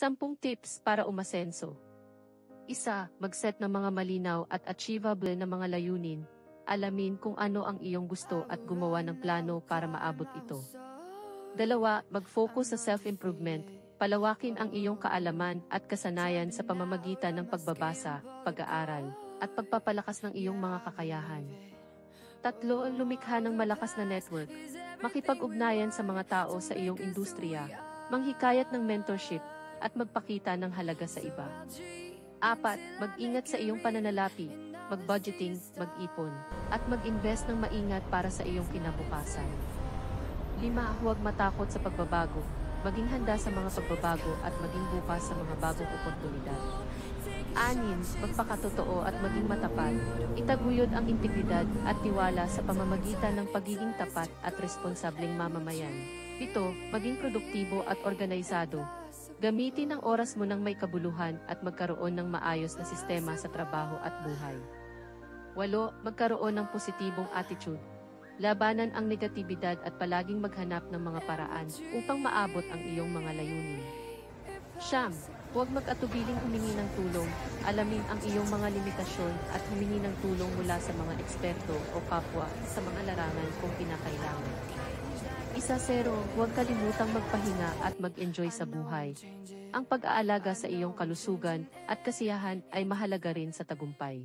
10 tips para umasenso. 1. Mag-set ng mga malinaw at achievable na mga layunin. Alamin kung ano ang iyong gusto at gumawa ng plano para maabot ito. 2. Mag-focus sa self-improvement. Palawakin ang iyong kaalaman at kasanayan sa pamamagitan ng pagbabasa, pag-aaral, at pagpapalakas ng iyong mga kakayahan. 3. Lumikha ng malakas na network. Makipag-ugnayan sa mga tao sa iyong industriya, manghikayat ng mentorship, at magpakita ng halaga sa iba. 4. Mag-ingat sa iyong pananalapi, mag-budgeting, mag-ipon, at mag-invest ng maingat para sa iyong kinabukasan. 5. Huwag matakot sa pagbabago, maging handa sa mga pagbabago at maging bukas sa mga bagong oportunidad. 6. Magpakatotoo at maging matapat, itaguyod ang integridad at tiwala sa pamamagitan ng pagiging tapat at responsableng mamamayan. 7. Maging produktibo at organisado. Gamitin ang oras mo ng may kabuluhan at magkaroon ng maayos na sistema sa trabaho at buhay. 8. Magkaroon ng positibong attitude. Labanan ang negatibidad at palaging maghanap ng mga paraan upang maabot ang iyong mga layunin. 9. Huwag mag-atubiling humingi ng tulong, alamin ang iyong mga limitasyon at humingi ng tulong mula sa mga eksperto o kapwa sa mga larangan kung kinakailangan. 10. Huwag kalimutang magpahinga at mag-enjoy sa buhay. Ang pag-aalaga sa iyong kalusugan at kasiyahan ay mahalaga rin sa tagumpay.